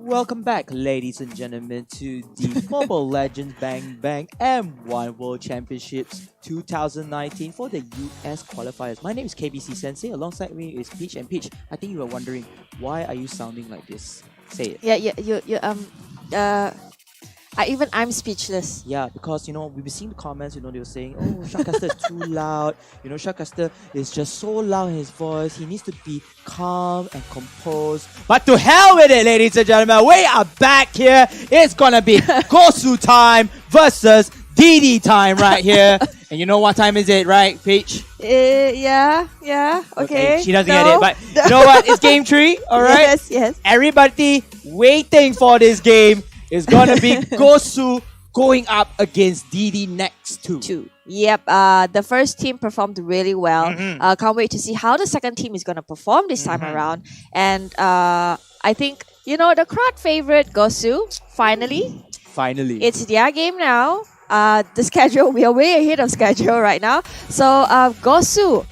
Welcome back, ladies and gentlemen, to the Mobile Legends Bang Bang M1 World Championships 2019 for the US Qualifiers. My name is KBC Sensei. Alongside me is Peach. And Peach, I think you are wondering, why are you sounding like this? Say it. I'm speechless. Yeah, because we've been seeing the comments. They were saying, "Oh, Sharkcaster is too loud." Sharkcaster is just so loud in his voice. He needs to be calm and composed. But to hell with it, ladies and gentlemen. We are back here. It's gonna be GOSU time versus DD time right here. And you know what time is it, right, Peach? Yeah. Okay. She doesn't get it, but you know what? It's game 3. All right. Yes. Everybody waiting for this game. It's gonna be GOSU going up against DDNEX2. Yep. The first team performed really well. Can't wait to see how the second team is gonna perform this time around. And I think the crowd favorite GOSU finally. It's their game now. The schedule, we are way ahead of schedule right now. So GOSU,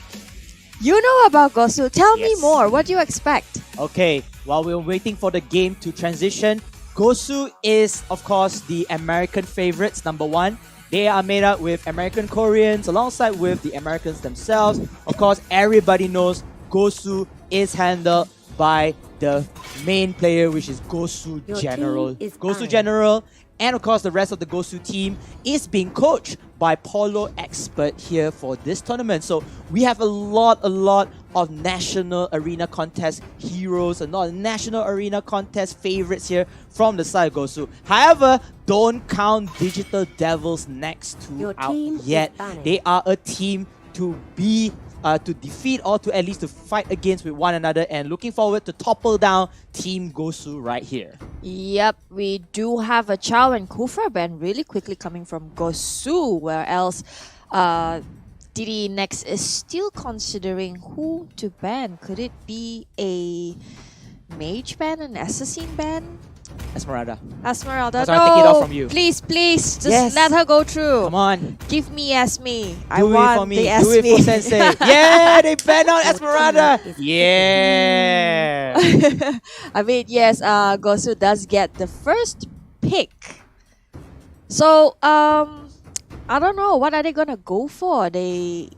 you know about GOSU. Tell me more. What do you expect? Okay. While we're waiting for the game to transition, GOSU is, of course, the American favorites, number one. They are made up with American Koreans alongside with the Americans themselves. Of course, everybody knows GOSU is handled by the main player, which is GOSU General. GOSU General, and of course, the rest of the GOSU team is being coached by Polo Expert here for this tournament. So we have a lot of national arena contest heroes and not national arena contest favorites here from the side of GOSU. However, don't count Digital Devils next to out yet. They are a team to be to defeat or to at least to fight against with one another, and looking forward to topple down Team GOSU right here. Yep, we do have a Chow and Kufra ban really quickly coming from GOSU, where else DDNEX is still considering who to ban. Could it be a mage ban, an assassin ban? Esmeralda. Esmeralda, no! Take it off from you. Please, just let her go through. Come on. Give me Esme. I Do want it for me. the Esme. Do it for Sensei. Yeah, they banned out Esmeralda. Yeah. I mean, yes, GOSU does get the first pick. So, I don't know. What are they gonna go for? I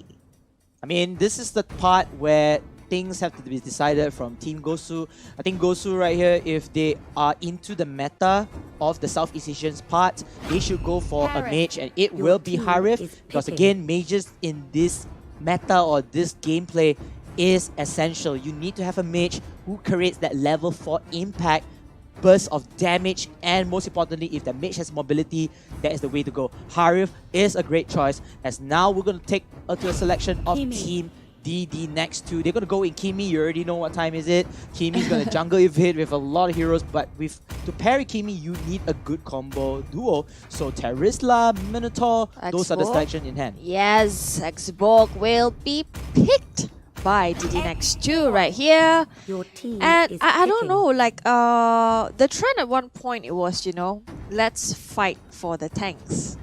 mean, this is the part where things have to be decided from Team GOSU. I think GOSU right here, if they are into the meta of the Southeast Asians part, they should go for a mage, and it will be Harif, because again, mages in this meta or this gameplay is essential. You need to have a mage who creates that level 4 impact, burst of damage, and most importantly, if the mage has mobility, that is the way to go. Harif is a great choice, as now we're going to take to a selection of Team DDNEX2. They're going to go in Kimi. You already know what time is it. Kimi's going to jungle evade with a lot of heroes, but to parry Kimi, you need a good combo duo. So Terisla, Minotaur, those are the selection in hand. Yes, Xborg will be picked by DDNEX2 right here. And I don't know, like the trend at one point, it was, let's fight for the tanks.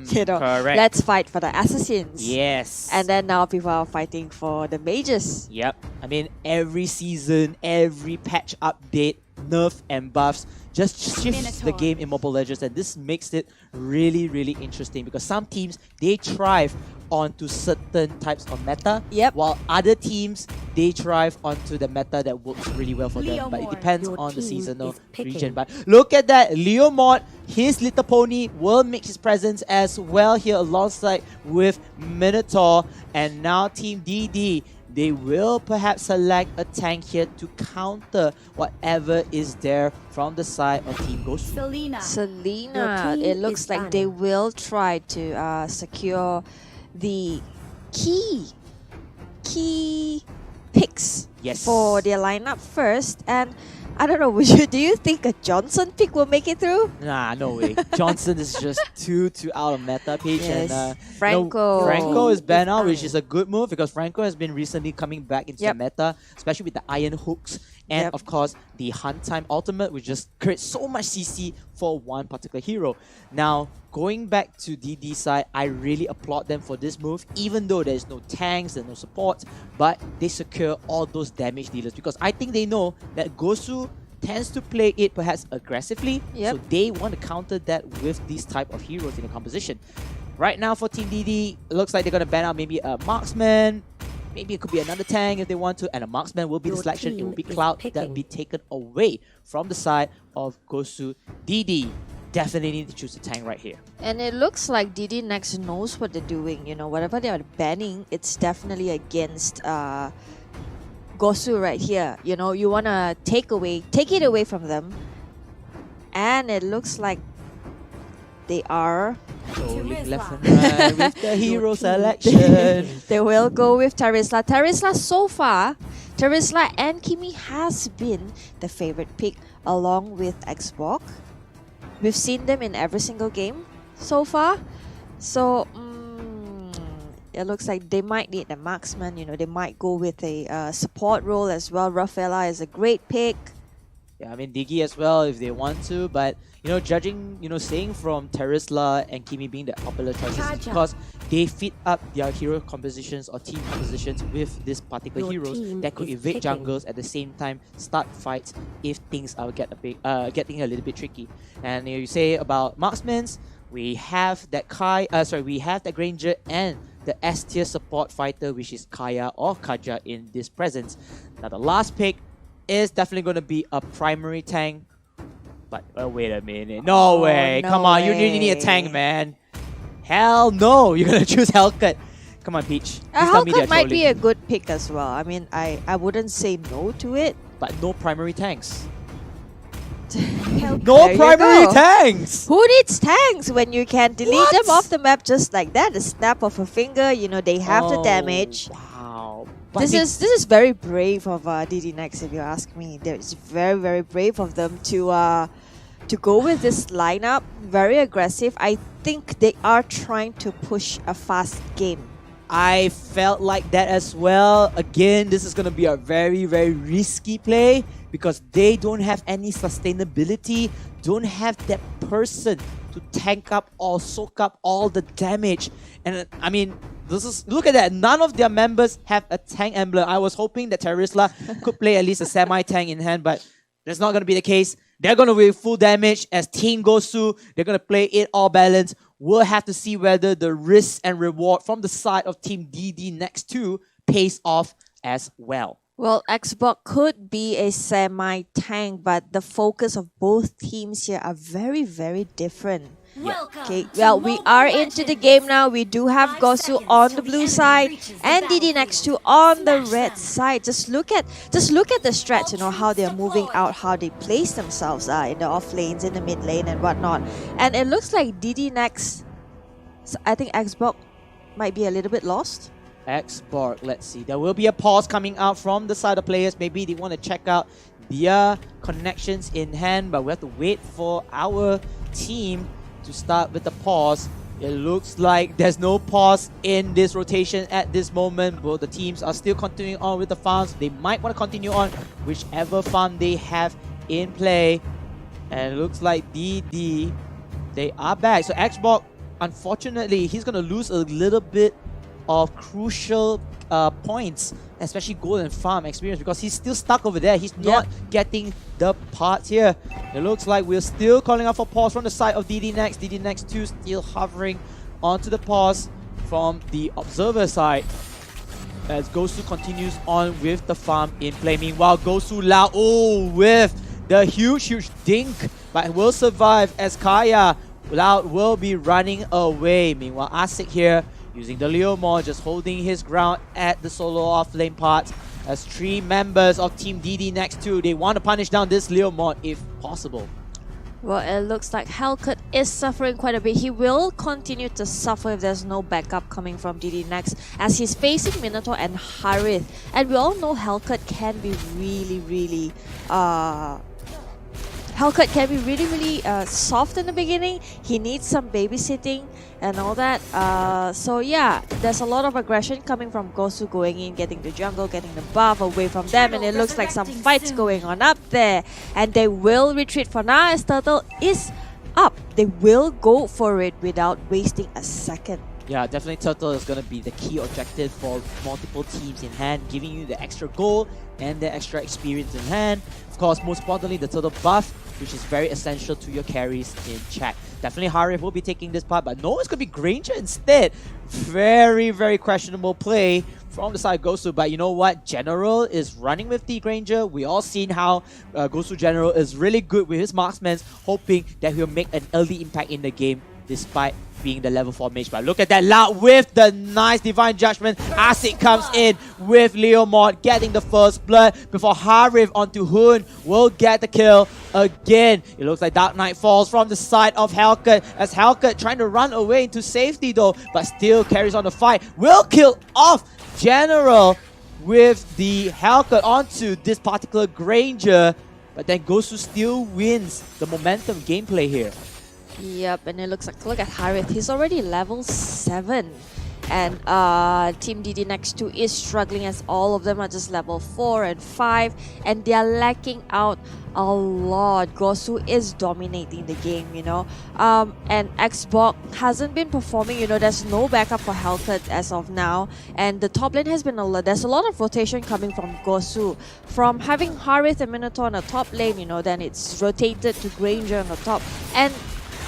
Correct. Let's fight for the assassins. Yes. And then now people are fighting for the mages. Yep. I mean, every season, every patch update, nerf and buffs just shifts the game in Mobile Legends, and this makes it really interesting, because some teams, they thrive onto certain types of meta, while other teams, they thrive onto the meta that works really well for them. But it depends on the seasonal region. But look at that, Leomord, his little pony will make his presence as well here alongside with Minotaur. And now Team DD, they will perhaps select a tank here to counter whatever is there from the side of Team GOSU. Selena, it looks like they will try to secure the key picks for their lineup first. And I don't know, do you think a Johnson pick will make it through? Nah, no way. Johnson is just too out of meta, Peach. And Franco is banned out, which is a good move, because Franco has been recently coming back into the meta, especially with the iron hooks and of course the Hunt Time ultimate, which just creates so much CC for one particular hero. Now, going back to DD side, I really applaud them for this move, even though there's no tanks, there's no support, but they secure all those damage dealers, because I think they know that GOSU tends to play it perhaps aggressively. Yep. So they want to counter that with these type of heroes in the composition. Right now for Team DD, it looks like they're going to ban out maybe a marksman. Maybe it could be another tank if they want to, and a marksman will be the selection. It will be Cloud that will be taken away from the side of GOSU. DD definitely need to choose a tank right here. And it looks like DDNEX2 knows what they're doing. You know, whatever they are banning, it's definitely against GOSU right here. You know, you want to take it away from them. And it looks like they are rolling left and right with the hero selection. They will go with Terisla. Terisla so far, Terisla and Kimi has been the favorite pick along with Xbox. We've seen them in every single game so far. So it looks like they might need a marksman. You know, they might go with a support role as well. Rafaela is a great pick. Yeah, I mean Diggy as well if they want to, but you know, judging, you know, saying from Terisla and Kimi being the popular choices is because they fit up their hero compositions or team compositions with this particular heroes that could evade jungles at the same time start fights if things are getting a little bit tricky. And you say about marksmans, we have that we have that Granger and the S tier support fighter, which is Kaya or Kaja in this presence. Now the last pick is definitely going to be a primary tank. But wait a minute. No way. No Come on. way. You need a tank, man. Hell no. You're going to choose Hellcut. Come on, Peach. Hellcut might be a good pick as well. I mean, I wouldn't say no to it. But no primary tanks. No No primary tanks! Who needs tanks when you can delete them off the map just like that? A snap of a finger, you know, they have the damage. Wow. This is very brave of DDNEX2, if you ask me. It's very, very brave of them to go with this lineup. Very aggressive. I think they are trying to push a fast game. I felt like that as well. Again, this is going to be a very, very risky play because they don't have any sustainability, don't have that person to tank up or soak up all the damage. And I mean, look at that. None of their members have a tank emblem. I was hoping that Terisla could play at least a semi-tank in hand, but that's not going to be the case. They're going to be full damage as Team GOSU. They're going to play it all balanced. We'll have to see whether the risk and reward from the side of Team DDNEX2 pays off as well. Well, Xbox could be a semi-tank, but the focus of both teams here are very, very different. Okay, well, we are into the game now. We do have GOSU on the blue side and DDNEX2 on the red side. Just look at the strats, you know, how they're moving out, how they place themselves in the off lanes, in the mid lane and whatnot. And it looks like DDNEX, I think Xbox might be a little bit lost. Xbox, let's see. There will be a pause coming out from the side of players. Maybe they want to check out their connections in hand, but we have to wait for our team to start with the pause. It looks like there's no pause in this rotation at this moment. Both the teams are still continuing on with the farms. They might want to continue on whichever farm they have in play. And it looks like DD, they are back. So Xbox, unfortunately, he's going to lose a little bit of crucial points, especially gold and farm experience, because he's still stuck over there. He's not getting the parts here. It looks like we're still calling out for pause from the side of DDNEX. DDNEX2 still hovering onto the pause from the observer side as GOSU continues on with the farm in play. Meanwhile, GOSU Lao with the huge dink, but will survive as Kaya Loud will be running away. Meanwhile, Asik here using the Leomon, just holding his ground at the solo off-lane part as 3 members of Team DDNEX2, they want to punish down this Leomon if possible. Well, it looks like Hellcut is suffering quite a bit. He will continue to suffer if there's no backup coming from DDNEX as he's facing Minotaur and Harith. And we all know Hellcut can be really soft in the beginning. He needs some babysitting and all that. So yeah, there's a lot of aggression coming from GOSU going in, getting the jungle, getting the buff away from them, and it looks like some fights going on up there. And they will retreat for now as Turtle is up. They will go for it without wasting a second. Yeah, definitely Turtle is going to be the key objective for multiple teams in hand, giving you the extra goal and the extra experience in hand. Of course, most importantly, the Turtle buff, which is very essential to your carries in chat. Definitely Harif will be taking this part, but no, it's going to be Granger instead. Very, very questionable play from the side of GOSU, but you know what? General is running with the Granger. We all seen how GOSU General is really good with his marksmen, hoping that he'll make an early impact in the game despite being the level 4 mage. But look at that, Loud with the nice Divine Judgment as it comes in with Leomord getting the first blood before Harif onto Hoon will get the kill again. It looks like Dark Knight falls from the side of Hellcat as Hellcat trying to run away into safety though, but still carries on the fight. Will kill off General with the Hellcat onto this particular Granger, but then GOSU still wins the momentum gameplay here. Yep, and it looks like, look at Harith, he's already level 7. And Team DDNEX2 is struggling as all of them are just level 4 and 5. And they are lacking out a lot. GOSU is dominating the game, you know. And Xbox hasn't been performing, you know, there's no backup for Hellcat as of now. And the top lane has been there's a lot of rotation coming from GOSU. From having Harith and Minotaur on the top lane, you know, then it's rotated to Granger on the top. And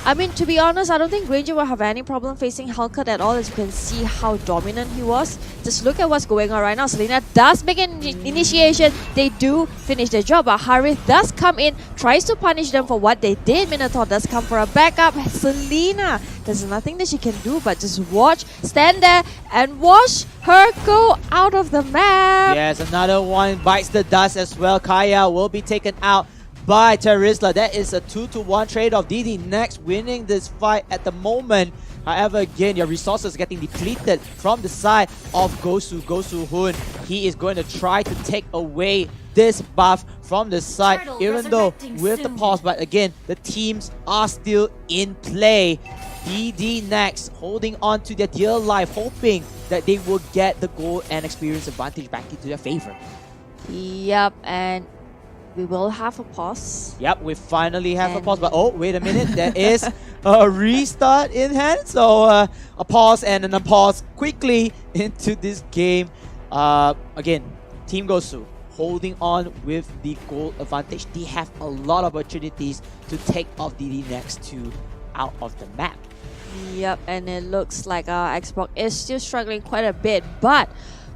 I mean, to be honest, I don't think Granger will have any problem facing Hellcat at all, as you can see how dominant he was. Just look at what's going on right now. Selena does make an initiation. They do finish their job, but Harith does come in, tries to punish them for what they did. Minotaur does come for a backup. Selena, there's nothing that she can do but just watch, stand there, and watch her go out of the map. Yes, another one bites the dust as well. Kaya will be taken out by Terizla. That is a 2-to-1 trade-off. DDNEX winning this fight at the moment. However, again, your resources getting depleted from the side of GOSU. GOSU Hoon, he is going to try to take away this buff from the side, even though with the pause. But again, the teams are still in play. DDNEX holding on to their dear life, hoping that they will get the goal and experience advantage back into their favor. Yep, and we will have a pause. Yep, we finally have a pause. But oh, wait a minute. There is a restart in hand. So a pause and then a pause quickly into this game. Again, Team GOSU holding on with the goal advantage. They have a lot of opportunities to take off DDNEX2 out of the map. Yep, and it looks like our Xbox is still struggling quite a bit, but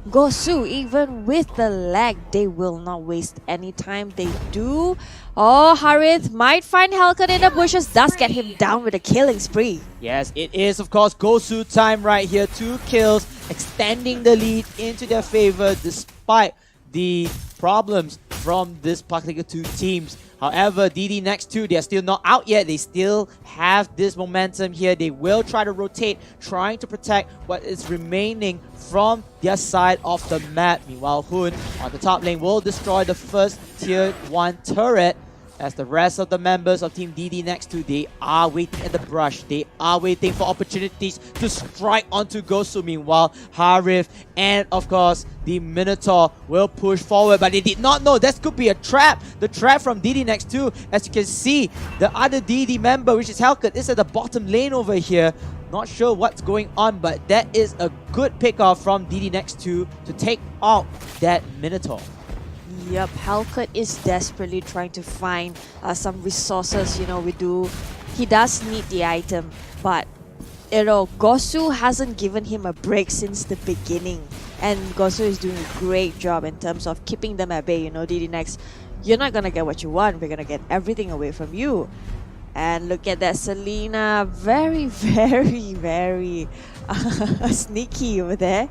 GOSU, even with the lag, they will not waste any time. They do. Oh, Harith might find Hellcat in the bushes, does get him down with a killing spree. Yes, it is, of course, GOSU time right here. 2 kills, extending the lead into their favor despite the problems from this particular 2 teams. However, DDNEX2, they are still not out yet. They still have this momentum here. They will try to rotate, trying to protect what is remaining from their side of the map. Meanwhile, Hoon on the top lane will destroy the first tier 1 turret. As the rest of the members of Team DDNEX2, they are waiting at the brush. They are waiting for opportunities to strike onto GOSU. Meanwhile, Harith and, of course, the Minotaur will push forward. But they did not know this could be a trap. The trap from DDNEX2. As you can see, the other DD member, which is Hellcat, is at the bottom lane over here. Not sure what's going on, but that is a good pickoff from DDNEX2 to take out that Minotaur. Yep, Hellcat is desperately trying to find some resources. You know, he does need the item, but you know, GOSU hasn't given him a break since the beginning, and GOSU is doing a great job in terms of keeping them at bay. You know, DDNEX, you're not gonna get what you want. We're gonna get everything away from you. And look at that, Selena, very, very, very sneaky over there.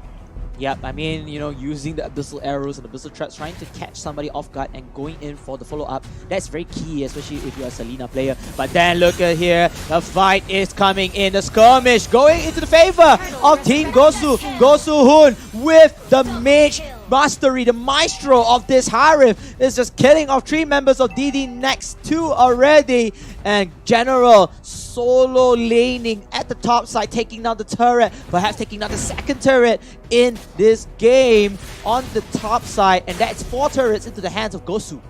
Yep, I mean, you know, using the Abyssal Arrows and Abyssal Traps, trying to catch somebody off guard and going in for the follow-up. That's very key, especially if you're a Selena player. But then look at here, the fight is coming in. The skirmish going into the favor of Team GOSU. GOSU Hoon with the Mage Mastery, the maestro of this Harith is just killing off 3 members of DDNEX2 already. And General solo laning at the top side, taking down the turret, perhaps taking down the second turret in this game on the top side. And that's 4 turrets into the hands of GOSU.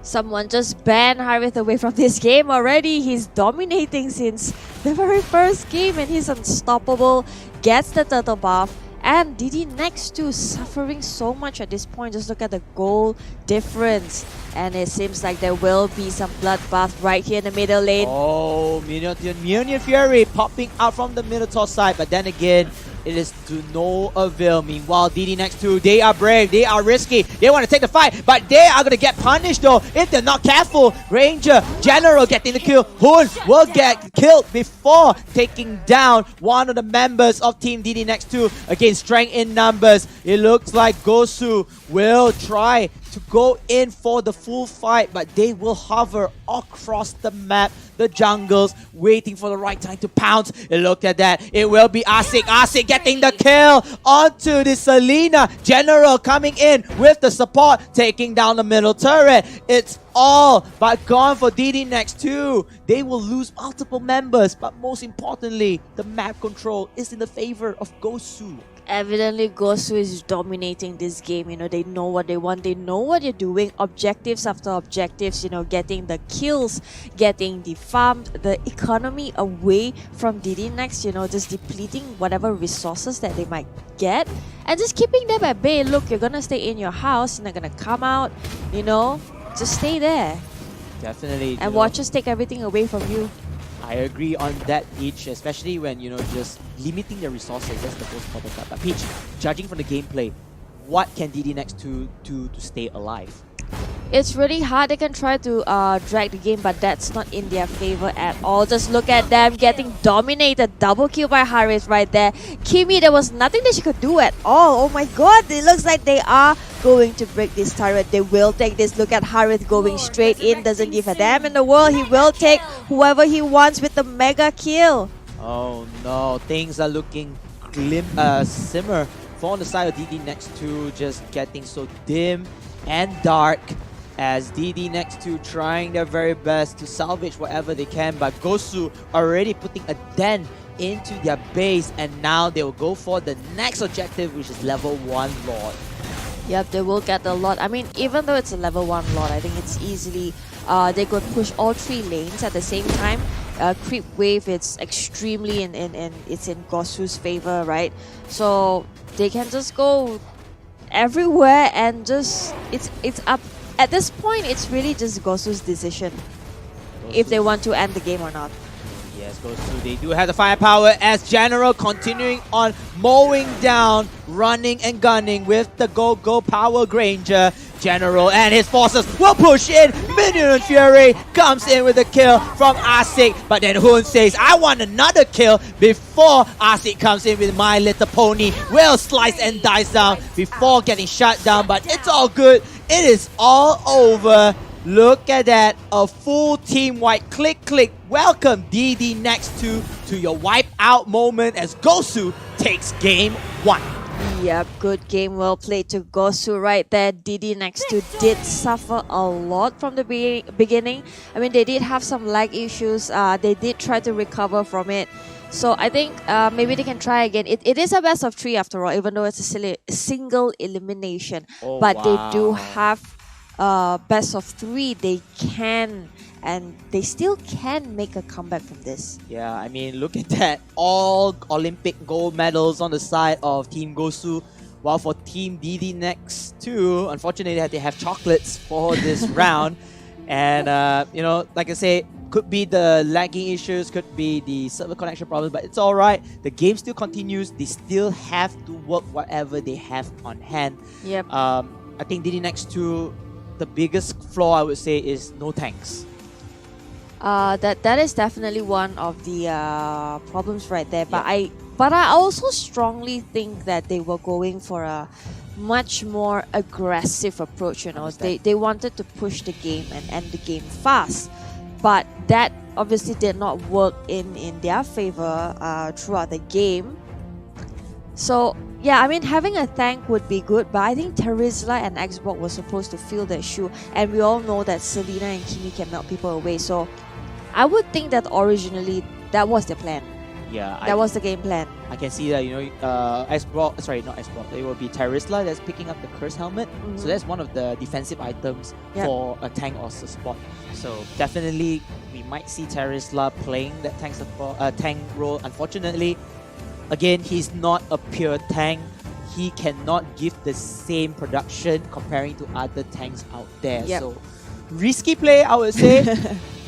Someone just banned Harith away from this game already. He's dominating since the very first game and he's unstoppable. Gets the turtle buff. And DDNEX2 suffering so much at this point. Just look at the goal difference. And it seems like there will be some bloodbath right here in the middle lane. Oh, Minion Fury popping out from the Minotaur side. But then again, it is to no avail. Meanwhile, DDNEX2, they are brave, they are risky, they want to take the fight, but they are going to get punished though if they're not careful. Ranger, General getting the kill. Hoon will get killed before taking down one of the members of Team DDNEX2. Again, strength in numbers. It looks like GOSU will try to go in for the full fight, but they will hover across the map, the jungles, waiting for the right time to pounce. And look at that, it will be Asik. Asik getting the kill onto the Selena. General coming in with the support, taking down the middle turret. It's all but gone for DDNEX2. They will lose multiple members, but most importantly, the map control is in the favor of GOSU. Evidently, GOSU is dominating this game. You know, they know what they want. They know what they're doing. Objectives after objectives, you know, getting the kills, getting the farm, the economy away from DDNEX, you know, just depleting whatever resources that they might get and just keeping them at bay. Look, you're gonna stay in your house and they're gonna come out, you know, just stay there. Definitely. And watch us take everything away from you. I agree on that, Peach, especially when, you know, just limiting the resources. That's the most important part. But Peach, judging from the gameplay, what can DDNEX2 do to stay alive? It's really hard. They can try to drag the game, but that's not in their favor at all. Just look at them getting dominated. Double kill by Harith right there. Kimi, there was nothing that she could do at all. Oh my god, it looks like they are going to break this turret. They will take this. Look at Harith going straight in. Doesn't give a damn in the world. He will take whoever he wants with the mega kill. Oh no, things are looking simmer for on the side of DDNEX2, just getting so dim and dark as DDNEX2 trying their very best to salvage whatever they can, but GOSU already putting a dent into their base, and now they will go for the next objective, which is level 1 Lord. Yep, they will get a lot. I mean, even though it's a level 1 Lord, I think it's easily, they could push all 3 lanes at the same time. Creep wave, it's extremely it's in GOSU's favor, right? So they can just go everywhere and just, it's up. At this point, it's really just GOSU's decision if they want to end the game or not. Yes, GOSU, they do have the firepower as General continuing on mowing down, running and gunning with the Go Power Granger. General and his forces will push in. Minion Fury comes in with a kill from Asik, but then Hoon says, I want another kill before Asik comes in with My Little Pony. Will slice and dice down before getting shut down, but it's all good. It is all over. Look at that, a full team wipe. Click, click. Welcome DDNEX2 to your wipe out moment as GOSU takes game 1. Yep, good game, well played to GOSU right there. DDNEX2 did suffer a lot from the beginning. I mean, they did have some lag issues. They did try to recover from it. So I think maybe they can try again. It is a best of 3 after all, even though it's a single elimination. Oh, but wow. They do have best of 3. They can, and they still can make a comeback from this. Yeah, I mean, look at that. All Olympic gold medals on the side of Team GOSU. While for Team DDNEX2, unfortunately, they have chocolates for this round. And, you know, like I say, could be the lagging issues, could be the server connection problems, but it's alright. The game still continues. They still have to work whatever they have on hand. Yep. I think DDNEX2, the biggest flaw I would say is no tanks. That is definitely one of the problems right there. But I also strongly think that they were going for a much more aggressive approach. You know, they wanted to push the game and end the game fast, but that obviously did not work in their favor throughout the game. So yeah, I mean, having a tank would be good, but I think Terizla and Xbox were supposed to fill that shoe, and we all know that Selena and Kimi can melt people away. So I would think that originally that was the plan. Yeah, That was the game plan. I can see that, sorry, not S-Block, it will be Terisla that's picking up the Curse Helmet. So that's one of the defensive items for a tank or support. So definitely, we might see Terisla playing that tank role. Unfortunately, again, he's not a pure tank. He cannot give the same production comparing to other tanks out there. So risky play, I would say.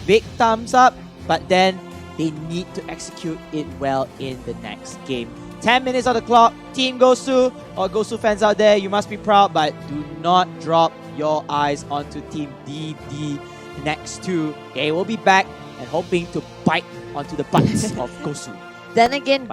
Big thumbs up, but then they need to execute it well in the next game. 10 minutes on the clock. Team GOSU, or GOSU fans out there, you must be proud, but do not drop your eyes onto Team DDNEX2. They will be back and hoping to bite onto the butts of GOSU. Then again,